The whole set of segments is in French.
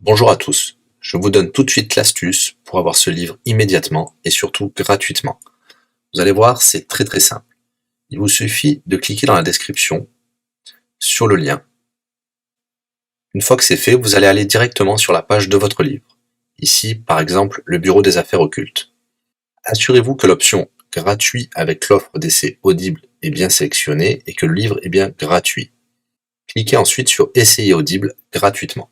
Bonjour à tous, je vous donne tout de suite l'astuce pour avoir ce livre immédiatement et surtout gratuitement. Vous allez voir, c'est très simple. Il vous suffit de cliquer dans la description sur le lien. Une fois que c'est fait, vous allez aller directement sur la page de votre livre. Ici, par exemple, le bureau des affaires occultes. Assurez-vous que l'option gratuit avec l'offre d'essai Audible est bien sélectionnée et que le livre est bien gratuit. Cliquez ensuite sur Essayer Audible gratuitement.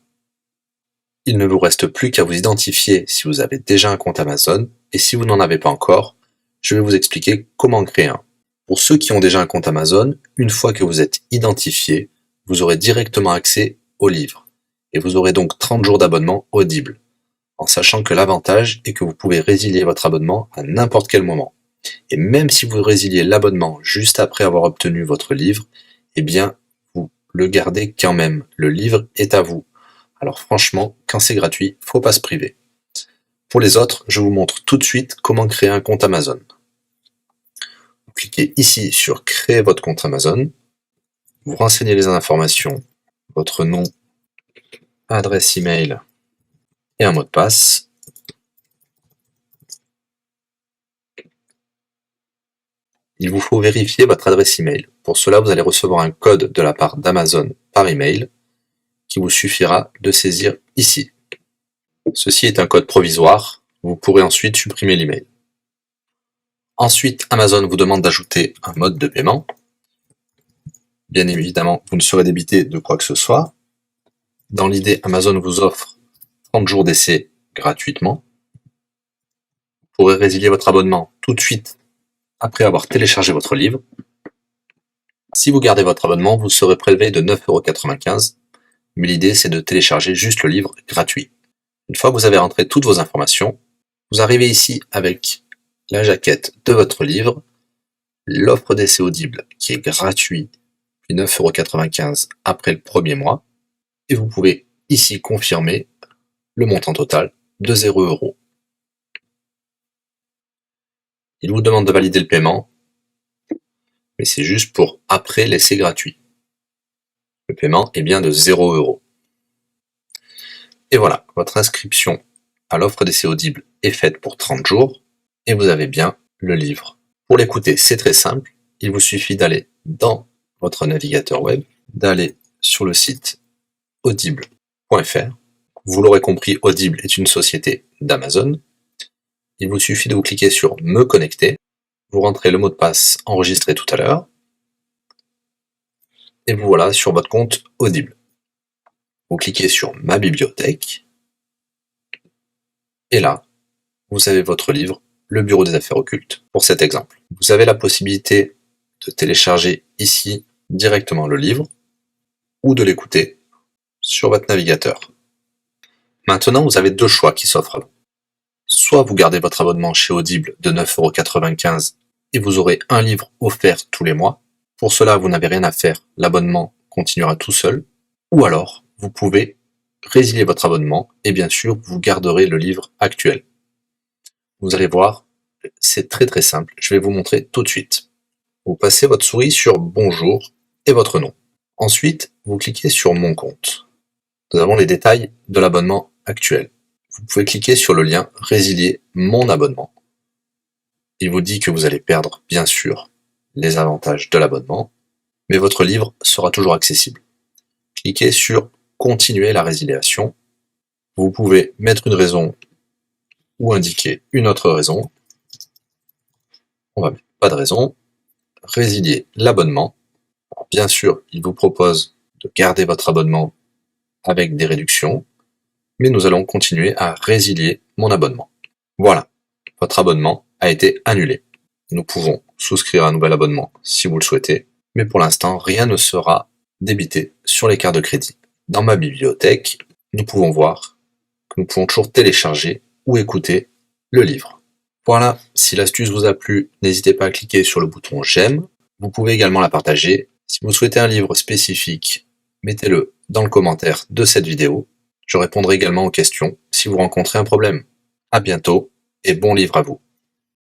Il ne vous reste plus qu'à vous identifier si vous avez déjà un compte Amazon, et si vous n'en avez pas encore, je vais vous expliquer comment créer un. Pour ceux qui ont déjà un compte Amazon, une fois que vous êtes identifié, vous aurez directement accès au livre, et vous aurez donc 30 jours d'abonnement Audible, en sachant que l'avantage est que vous pouvez résilier votre abonnement à n'importe quel moment. Et même si vous résiliez l'abonnement juste après avoir obtenu votre livre, eh bien, vous le gardez quand même. Le livre est à vous. Alors franchement, quand c'est gratuit, faut pas se priver. Pour les autres, je vous montre tout de suite comment créer un compte Amazon. Vous cliquez ici sur créer votre compte Amazon. Vous renseignez les informations, votre nom, adresse email et un mot de passe. Il vous faut vérifier votre adresse email. Pour cela, vous allez recevoir un code de la part d'Amazon par email qui vous suffira de saisir ici. Ceci est un code provisoire, vous pourrez ensuite supprimer l'email. Ensuite, Amazon vous demande d'ajouter un mode de paiement. Bien évidemment, vous ne serez débité de quoi que ce soit. Dans l'idée, Amazon vous offre 30 jours d'essai gratuitement. Vous pourrez résilier votre abonnement tout de suite après avoir téléchargé votre livre. Si vous gardez votre abonnement, vous serez prélevé de 9,95 €, mais l'idée c'est de télécharger juste le livre gratuit. Une fois que vous avez rentré toutes vos informations, vous arrivez ici avec la jaquette de votre livre, l'offre d'essai Audible qui est gratuit, puis 9,95 € après le premier mois, et vous pouvez ici confirmer le montant total de 0 €. Il vous demande de valider le paiement, mais c'est juste pour après l'essai gratuit. Le paiement est bien de 0 €. Et voilà, votre inscription à l'offre d'essai Audible est faite pour 30 jours, et vous avez bien le livre. Pour l'écouter, c'est très simple, il vous suffit d'aller dans votre navigateur web, d'aller sur le site audible.fr. Vous l'aurez compris, Audible est une société d'Amazon. Il vous suffit de vous cliquer sur Me connecter, vous rentrez le mot de passe enregistré tout à l'heure, et vous voilà sur votre compte Audible. Vous cliquez sur Ma bibliothèque, et là, vous avez votre livre, Le bureau des affaires occultes, pour cet exemple. Vous avez la possibilité de télécharger ici directement le livre, ou de l'écouter sur votre navigateur. Maintenant, vous avez deux choix qui s'offrent à vous. Soit vous gardez votre abonnement chez Audible de 9,95 € et vous aurez un livre offert tous les mois. Pour cela, vous n'avez rien à faire, l'abonnement continuera tout seul. Ou alors, vous pouvez résilier votre abonnement et bien sûr, vous garderez le livre actuel. Vous allez voir, c'est très simple, je vais vous montrer tout de suite. Vous passez votre souris sur Bonjour et votre nom. Ensuite, vous cliquez sur Mon compte. Nous avons les détails de l'abonnement actuel. Vous pouvez cliquer sur le lien Résilier mon abonnement. Il vous dit que vous allez perdre, bien sûr, les avantages de l'abonnement, mais votre livre sera toujours accessible. Cliquez sur Continuer la résiliation. Vous pouvez mettre une raison ou indiquer une autre raison. On va mettre pas de raison. Résilier l'abonnement. Bien sûr, il vous propose de garder votre abonnement avec des réductions, mais nous allons continuer à résilier mon abonnement. Voilà, votre abonnement a été annulé. Nous pouvons souscrire un nouvel abonnement si vous le souhaitez, mais pour l'instant, rien ne sera débité sur les cartes de crédit. Dans ma bibliothèque, nous pouvons voir que nous pouvons toujours télécharger ou écouter le livre. Voilà, si l'astuce vous a plu, n'hésitez pas à cliquer sur le bouton j'aime. Vous pouvez également la partager. Si vous souhaitez un livre spécifique, mettez-le dans le commentaire de cette vidéo. Je répondrai également aux questions si vous rencontrez un problème. À bientôt et bon livre à vous.